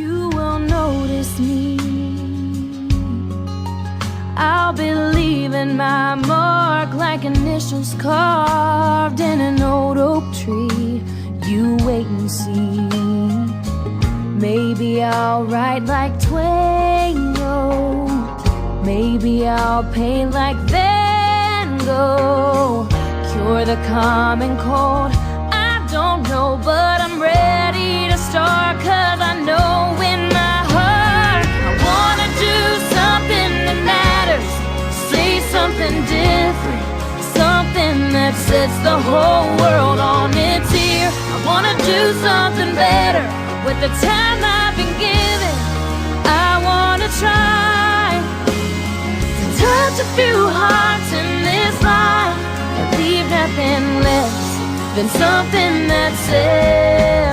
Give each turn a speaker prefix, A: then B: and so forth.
A: You will notice me. I'll be leaving my mark like initials carved in an old oak tree. You wait and see. Maybe I'll write like Twain wrote. Maybe I'll paint like Van Gogh. Cure the common cold, I don't know, but I'm ready to start. 'Cause I know in my heart I wanna do something that matters. Say something different, something that sets the whole world on its ear. I wanna do something better with the time I've been given. I wanna try to touch a few hearts in this life and leave nothing less than something that says